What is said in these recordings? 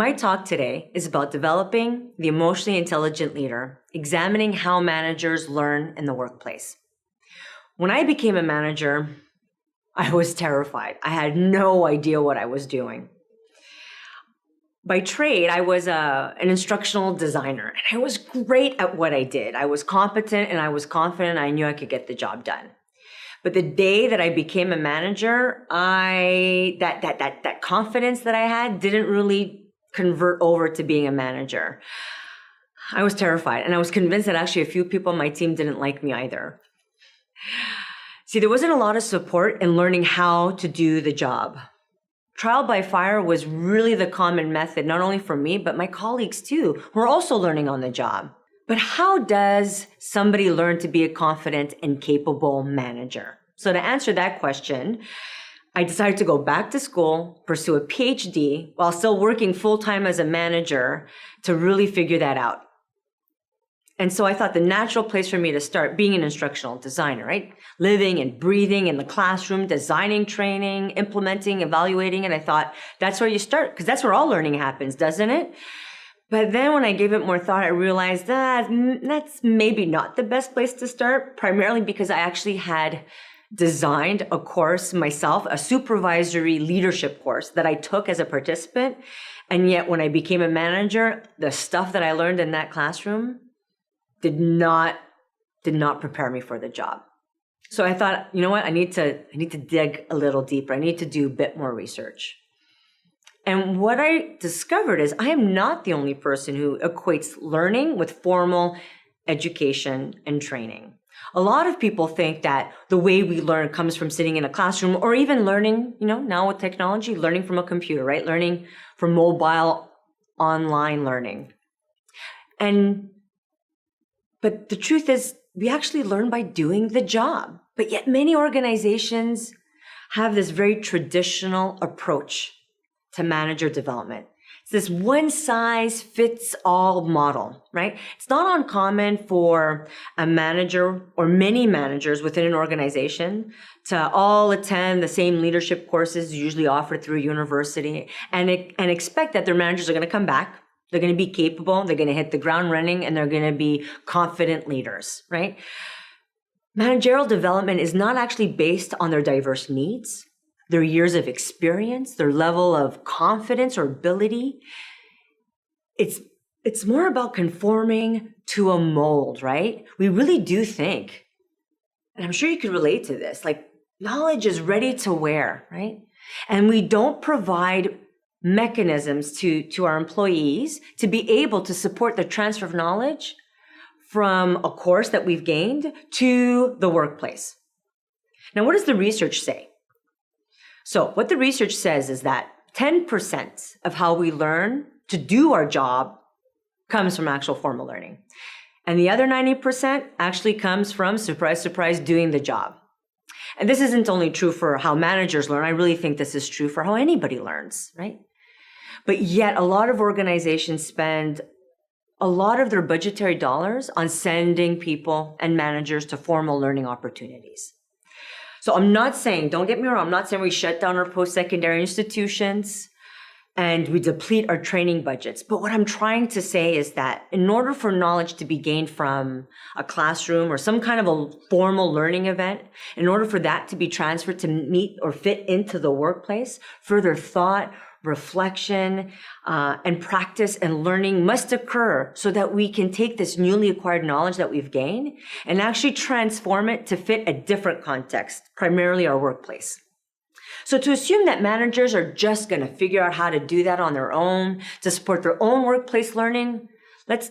My talk today is about developing the emotionally intelligent leader, examining how managers learn in the workplace. When I became a manager, I was terrified. I had no idea what I was doing. By trade, I was an instructional designer, and I was great at what I did. I was competent and I was confident. I knew I could get the job done. But the day that I became a manager, that confidence that I had didn't really convert over to being a manager. I was terrified, and I was convinced that actually a few people on my team didn't like me either. See, there wasn't a lot of support in learning how to do the job. Trial by fire was really the common method, not only for me, but my colleagues too, who are also learning on the job. But how does somebody learn to be a confident and capable manager? So to answer that question, I decided to go back to school, pursue a PhD while still working full-time as a manager to really figure that out. And so I thought the natural place for me to start being an instructional designer, right? Living and breathing in the classroom, designing training, implementing, evaluating. And I thought that's where you start, because that's where all learning happens, doesn't it? But then when I gave it more thought, I realized that that's maybe not the best place to start, primarily because I actually had designed a course myself, a supervisory leadership course that I took as a participant. And yet when I became a manager, the stuff that I learned in that classroom did not prepare me for the job. So I thought, you know what? I need to dig a little deeper. I need to do a bit more research. And what I discovered is I am not the only person who equates learning with formal education and training. A lot of people think that the way we learn comes from sitting in a classroom, or even learning, now with technology, learning from a computer, right? Learning from mobile online learning. But the truth is, we actually learn by doing the job. But yet many organizations have this very traditional approach to manager development. It's this one-size-fits-all model, right? It's not uncommon for a manager or many managers within an organization to all attend the same leadership courses usually offered through a university and expect that their managers are going to come back. They're going to be capable, they're going to hit the ground running, and they're going to be confident leaders, right? Managerial development is not actually based on their diverse needs, their years of experience, their level of confidence or ability. It's more about conforming to a mold, right? We really do think, and I'm sure you could relate to this, like knowledge is ready to wear, right? And we don't provide mechanisms to our employees to be able to support the transfer of knowledge from a course that we've gained to the workplace. Now, what does the research say? So what the research says is that 10% of how we learn to do our job comes from actual formal learning. And the other 90% actually comes from, surprise, surprise, doing the job. And this isn't only true for how managers learn. I really think this is true for how anybody learns, right? But yet a lot of organizations spend a lot of their budgetary dollars on sending people and managers to formal learning opportunities. So I'm not saying, don't get me wrong, I'm not saying we shut down our post-secondary institutions and we deplete our training budgets. But what I'm trying to say is that in order for knowledge to be gained from a classroom or some kind of a formal learning event, in order for that to be transferred to meet or fit into the workplace, further thought, reflection, and practice and learning must occur so that we can take this newly acquired knowledge that we've gained and actually transform it to fit a different context, primarily our workplace. So to assume that managers are just going to figure out how to do that on their own to support their own workplace learning, let's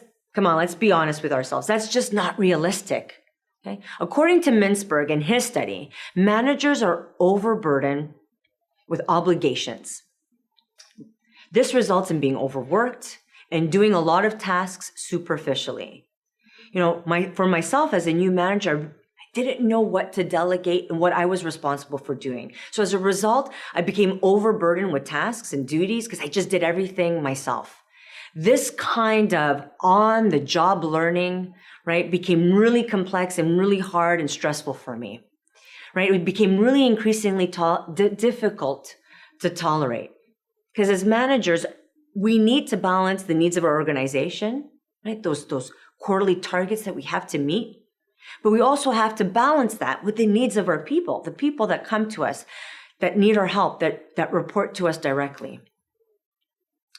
be honest with ourselves. That's just not realistic. Okay? According to Mintzberg and his study, managers are overburdened with obligations. This results in being overworked and doing a lot of tasks superficially. For myself as a new manager, I didn't know what to delegate and what I was responsible for doing. So as a result, I became overburdened with tasks and duties because I just did everything myself. This kind of on-the-job learning, right, became really complex and really hard and stressful for me, right? It became really increasingly difficult to tolerate. Because as managers, we need to balance the needs of our organization, right? Those quarterly targets that we have to meet. But we also have to balance that with the needs of our people, the people that come to us, that need our help, that report to us directly.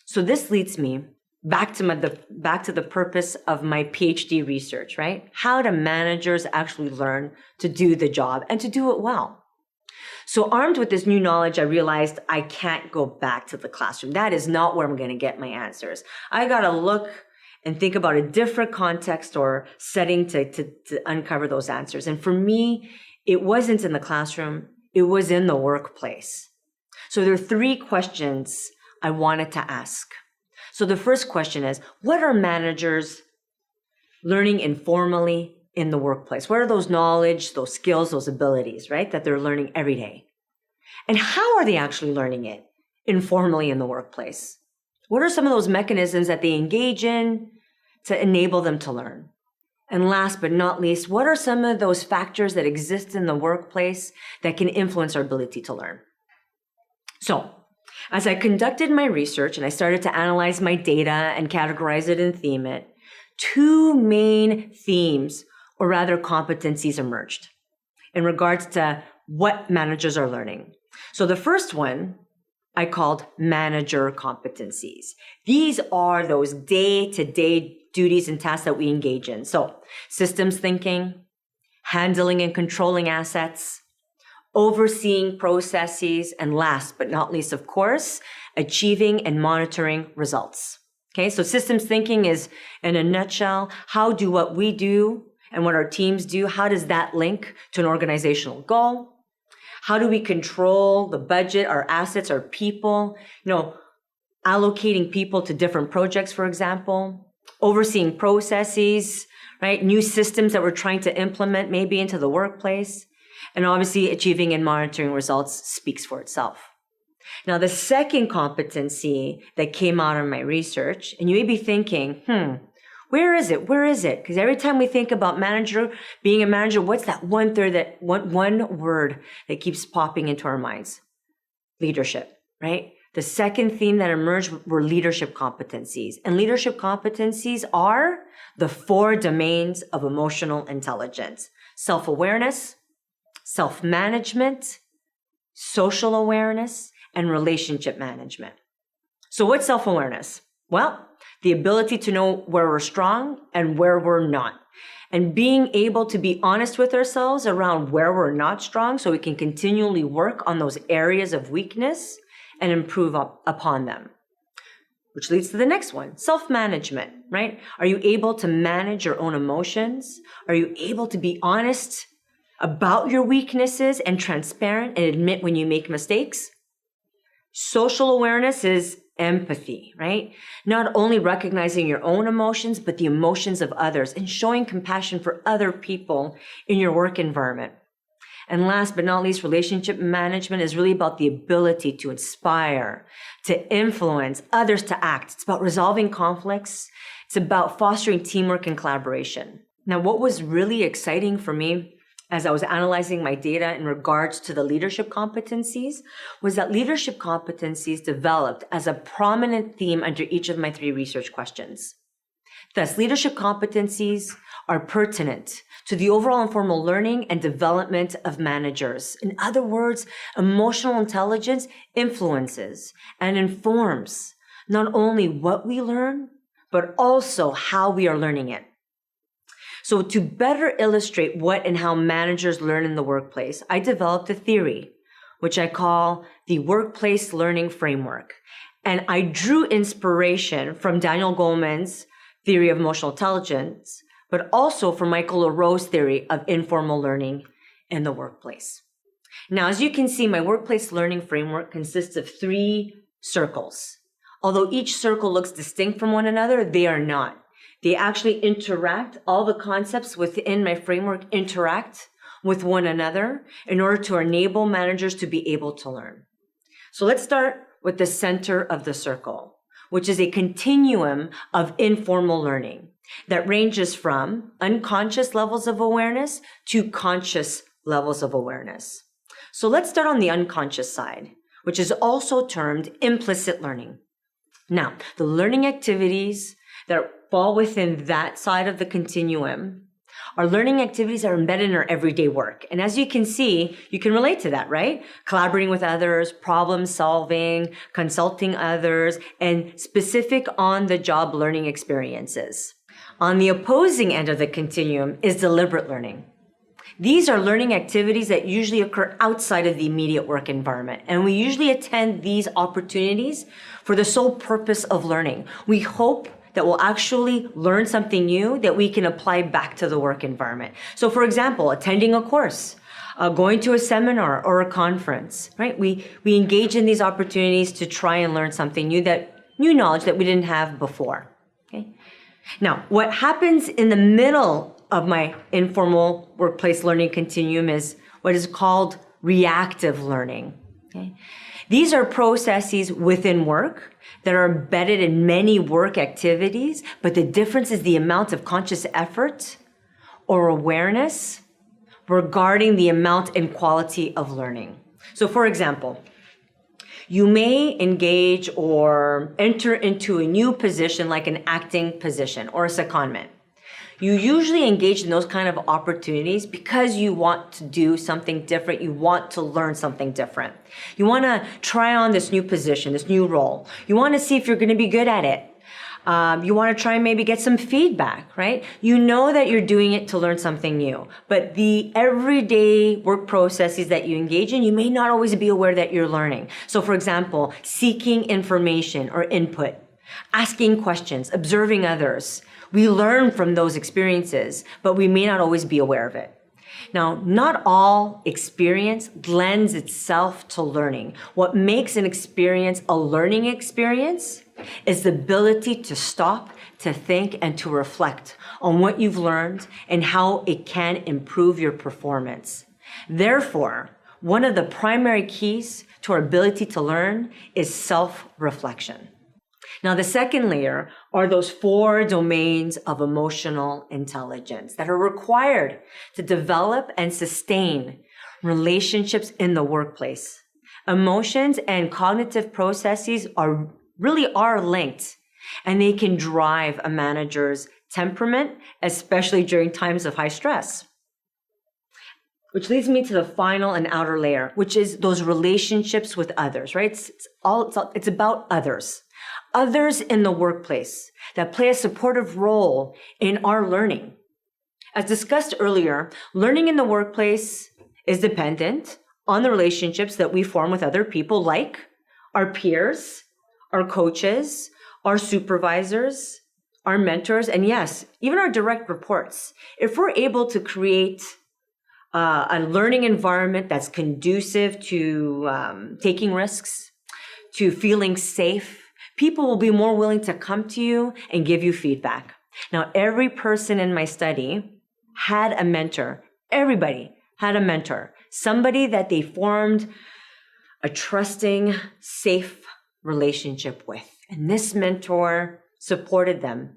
So this leads me back to the purpose of my PhD research, right? How do managers actually learn to do the job and to do it well? So armed with this new knowledge, I realized I can't go back to the classroom. That is not where I'm going to get my answers. I got to look and think about a different context or setting to uncover those answers. And for me, it wasn't in the classroom. It was in the workplace. So there are 3 questions I wanted to ask. So the first question is, what are managers learning informally in the workplace? What are those knowledge, those skills, those abilities, right, that they're learning every day? And how are they actually learning it informally in the workplace? What are some of those mechanisms that they engage in to enable them to learn? And last but not least, what are some of those factors that exist in the workplace that can influence our ability to learn? So, as I conducted my research and I started to analyze my data and categorize it and theme it, 2 main themes, or rather competencies, emerged in regards to what managers are learning. So the first one I called manager competencies. These are those day-to-day duties and tasks that we engage in. So systems thinking, handling and controlling assets, overseeing processes, and last but not least, of course, achieving and monitoring results. Okay, so systems thinking is, in a nutshell, how do what we do and what our teams do, how does that link to an organizational goal? How do we control the budget, our assets, our people? Allocating people to different projects, for example, overseeing processes, right? New systems that we're trying to implement maybe into the workplace. And obviously achieving and monitoring results speaks for itself. Now, the second competency that came out of my research, and you may be thinking, where is it? Where is it? Because every time we think about being a manager, what's that one word that keeps popping into our minds? Leadership, right? The second theme that emerged were leadership competencies. And leadership competencies are the 4 domains of emotional intelligence: self-awareness, self-management, social awareness, and relationship management. So what's self-awareness? Well, the ability to know where we're strong and where we're not, and being able to be honest with ourselves around where we're not strong so we can continually work on those areas of weakness and improve upon them. Which leads to the next one, self-management, right? Are you able to manage your own emotions? Are you able to be honest about your weaknesses and transparent and admit when you make mistakes? Social awareness is empathy, right? Not only recognizing your own emotions, but the emotions of others and showing compassion for other people in your work environment. And last but not least, relationship management is really about the ability to inspire, to influence others to act. It's about resolving conflicts. It's about fostering teamwork and collaboration. Now, what was really exciting for me as I was analyzing my data in regards to the leadership competencies was that leadership competencies developed as a prominent theme under each of my 3 research questions. Thus, leadership competencies are pertinent to the overall informal learning and development of managers. In other words, emotional intelligence influences and informs not only what we learn, but also how we are learning it. So to better illustrate what and how managers learn in the workplace, I developed a theory, which I call the workplace learning framework. And I drew inspiration from Daniel Goleman's theory of emotional intelligence, but also from Michael LaRoe's theory of informal learning in the workplace. Now, as you can see, my workplace learning framework consists of 3 circles. Although each circle looks distinct from one another, they are not. They actually interact. All the concepts within my framework interact with one another in order to enable managers to be able to learn. So let's start with the center of the circle, which is a continuum of informal learning that ranges from unconscious levels of awareness to conscious levels of awareness. So let's start on the unconscious side, which is also termed implicit learning. Now, the learning activities that fall within that side of the continuum are learning activities that are embedded in our everyday work. And as you can see, you can relate to that, right? Collaborating with others, problem solving, consulting others, and specific on-the-job learning experiences. On the opposing end of the continuum is deliberate learning. These are learning activities that usually occur outside of the immediate work environment. And we usually attend these opportunities for the sole purpose of learning. We hope that we'll actually learn something new that we can apply back to the work environment. So for example, attending a course, going to a seminar or a conference, right? We engage in these opportunities to try and learn something new knowledge that we didn't have before, okay? Now, what happens in the middle of my informal workplace learning continuum is what is called reactive learning, okay? These are processes within work that are embedded in many work activities, but the difference is the amount of conscious effort or awareness regarding the amount and quality of learning. So for example, you may engage or enter into a new position like an acting position or a secondment. You usually engage in those kind of opportunities because you want to do something different. You want to learn something different. You want to try on this new position, this new role. You want to see if you're going to be good at it. You want to try and maybe get some feedback, right? You know that you're doing it to learn something new, but the everyday work processes that you engage in, you may not always be aware that you're learning. So for example, seeking information or input, asking questions, observing others. We learn from those experiences, but we may not always be aware of it. Now, not all experience lends itself to learning. What makes an experience a learning experience is the ability to stop, to think, and to reflect on what you've learned and how it can improve your performance. Therefore, one of the primary keys to our ability to learn is self-reflection. Now, the second layer are those 4 domains of emotional intelligence that are required to develop and sustain relationships in the workplace. Emotions and cognitive processes really are linked, and they can drive a manager's temperament, especially during times of high stress. Which leads me to the final and outer layer, which is those relationships with others, right? It's about others. Others in the workplace that play a supportive role in our learning. As discussed earlier, learning in the workplace is dependent on the relationships that we form with other people, like our peers, our coaches, our supervisors, our mentors, and yes, even our direct reports. If we're able to create a learning environment that's conducive to taking risks, to feeling safe, people will be more willing to come to you and give you feedback. Now, every person in my study had a mentor. Everybody had a mentor, somebody that they formed a trusting, safe relationship with. And this mentor supported them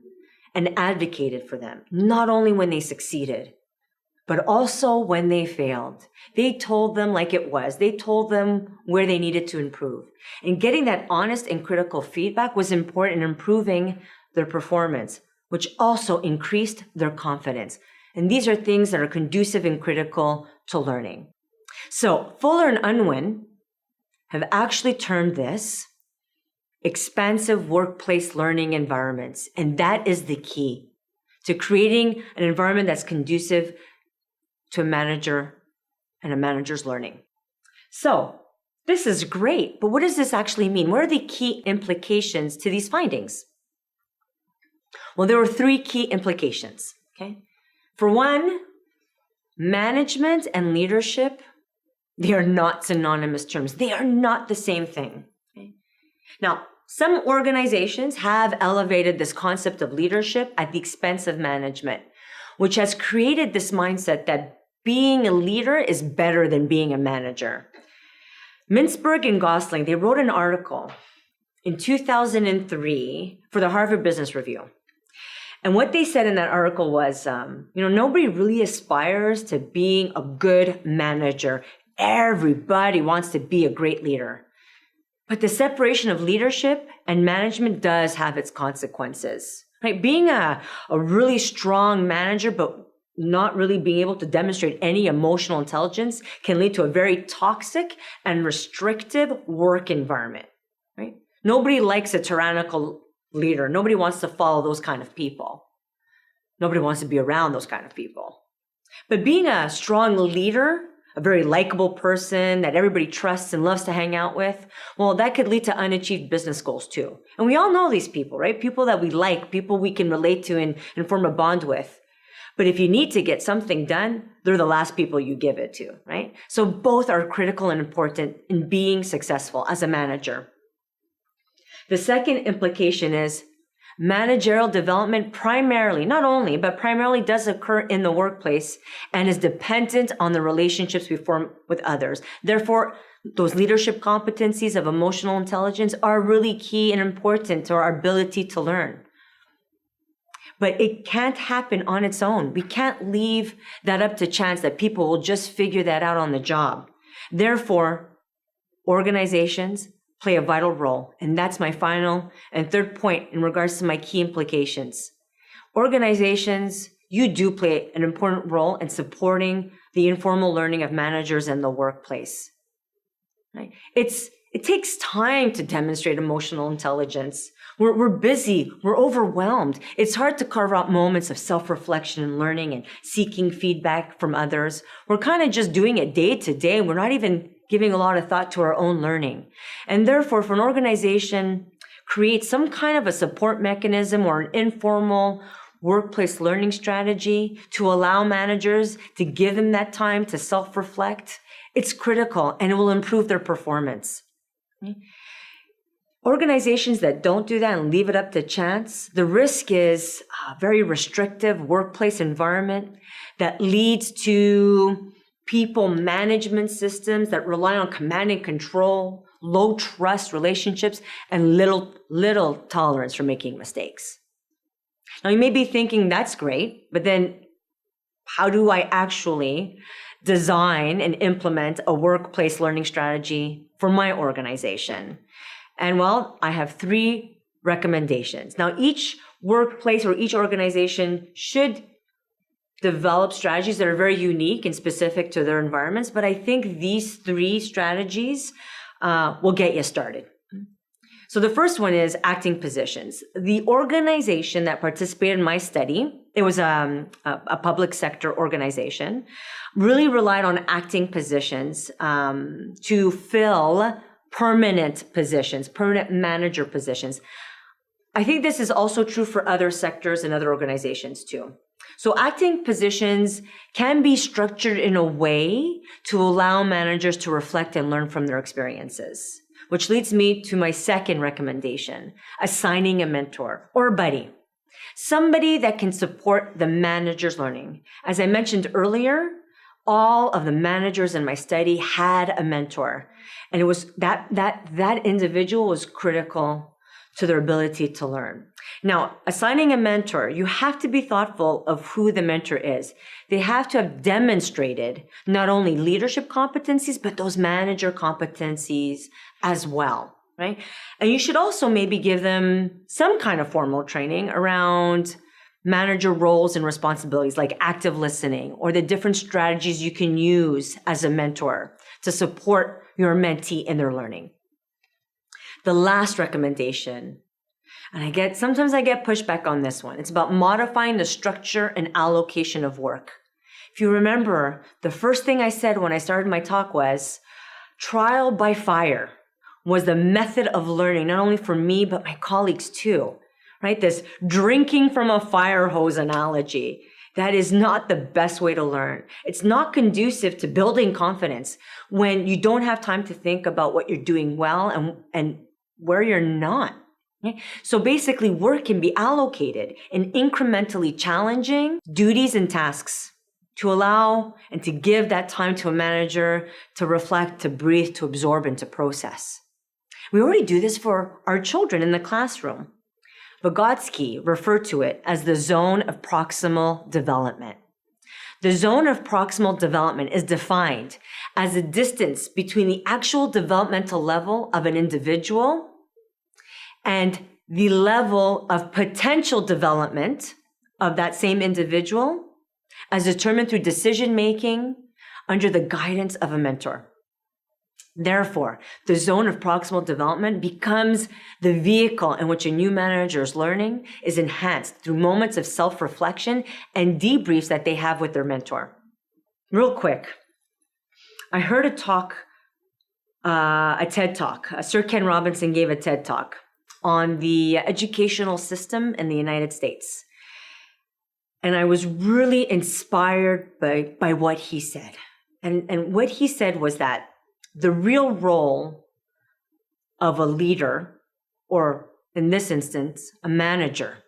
and advocated for them, not only when they succeeded, but also when they failed. They told them like it was. They told them where they needed to improve. And getting that honest and critical feedback was important in improving their performance, which also increased their confidence. And these are things that are conducive and critical to learning. So Fuller and Unwin have actually termed this expansive workplace learning environments. And that is the key to creating an environment that's conducive to a manager and a manager's learning. So this is great, but what does this actually mean? What are the key implications to these findings? Well, there were 3 key implications, okay? For one, management and leadership, they are not synonymous terms. They are not the same thing, okay? Now, some organizations have elevated this concept of leadership at the expense of management, which has created this mindset that being a leader is better than being a manager. Mintzberg and Gosling, they wrote an article in 2003 for the Harvard Business Review. And what they said in that article was, nobody really aspires to being a good manager. Everybody wants to be a great leader. But the separation of leadership and management does have its consequences, right? Being a really strong manager, but not really being able to demonstrate any emotional intelligence can lead to a very toxic and restrictive work environment, right? Nobody likes a tyrannical leader. Nobody wants to follow those kind of people. Nobody wants to be around those kind of people. But being a strong leader, a very likable person that everybody trusts and loves to hang out with, well, that could lead to unachieved business goals too. And we all know these people, right? People that we like, people we can relate to and form a bond with. But if you need to get something done, they're the last people you give it to, right? So both are critical and important in being successful as a manager. The second implication is managerial development primarily, not only, but primarily does occur in the workplace and is dependent on the relationships we form with others. Therefore, those leadership competencies of emotional intelligence are really key and important to our ability to learn. But it can't happen on its own. We can't leave that up to chance that people will just figure that out on the job. Therefore, organizations play a vital role. And that's my final and third point in regards to my key implications. Organizations, you do play an important role in supporting the informal learning of managers in the workplace. Right? It takes time to demonstrate emotional intelligence. We're busy. We're overwhelmed. It's hard to carve out moments of self-reflection and learning and seeking feedback from others. We're kind of just doing it day to day. We're not even giving a lot of thought to our own learning. And therefore, if an organization creates some kind of a support mechanism or an informal workplace learning strategy to allow managers to give them that time to self-reflect, it's critical and it will improve their performance. Organizations that don't do that and leave it up to chance, the risk is a very restrictive workplace environment that leads to people management systems that rely on command and control, low trust relationships, and little tolerance for making mistakes. Now you may be thinking that's great, but then how do I actually design and implement a workplace learning strategy for my organization? And well, I have 3 recommendations. Now, each workplace or each organization should develop strategies that are very unique and specific to their environments, but I think these 3 strategies will get you started. So the first one is acting positions. The organization that participated in my study, it was a public sector organization, really relied on acting positions to fill permanent positions, permanent manager positions. I think this is also true for other sectors and other organizations too. So acting positions can be structured in a way to allow managers to reflect and learn from their experiences, which leads me to my second recommendation, assigning a mentor or a buddy, somebody that can support the manager's learning. As I mentioned earlier, all of the managers in my study had a mentor, and it was that individual was critical to their ability to learn. Now, assigning a mentor, you have to be thoughtful of who the mentor is. They have to have demonstrated not only leadership competencies, but those manager competencies as well, right? And you should also maybe give them some kind of formal training around manager roles and responsibilities like active listening or the different strategies you can use as a mentor to support your mentee in their learning. The last recommendation, and sometimes I get pushback on this one. It's about modifying the structure and allocation of work. If you remember, the first thing I said when I started my talk was trial by fire was the method of learning, not only for me, but my colleagues too. Right? This drinking from a fire hose analogy. That is not the best way to learn. It's not conducive to building confidence when you don't have time to think about what you're doing well and where you're not. Okay? So basically, work can be allocated in incrementally challenging duties and tasks to allow and to give that time to a manager to reflect, to breathe, to absorb, and to process. We already do this for our children in the classroom. Vygotsky referred to it as the zone of proximal development. The zone of proximal development is defined as the distance between the actual developmental level of an individual and the level of potential development of that same individual as determined through decision-making under the guidance of a mentor. Therefore, the zone of proximal development becomes the vehicle in which a new manager's learning is enhanced through moments of self-reflection and debriefs that they have with their mentor. Real quick, I heard a talk, a TED Talk. Sir Ken Robinson gave a TED Talk on the educational system in the United States. And I was really inspired by what he said. And what he said was that the real role of a leader, or in this instance, a manager,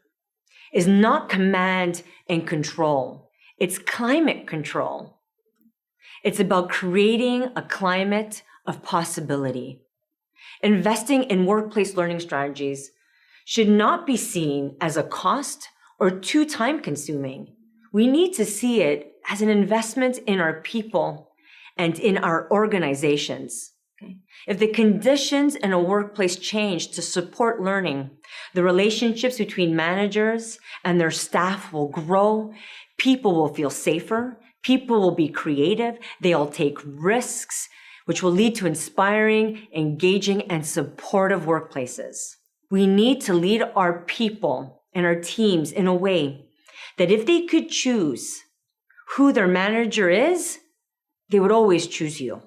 is not command and control. It's climate control. It's about creating a climate of possibility. Investing in workplace learning strategies should not be seen as a cost or too time-consuming. We need to see it as an investment in our people and in our organizations. Okay? If the conditions in a workplace change to support learning, the relationships between managers and their staff will grow, people will feel safer, people will be creative, they'll take risks, which will lead to inspiring, engaging, and supportive workplaces. We need to lead our people and our teams in a way that if they could choose who their manager is, they would always choose you.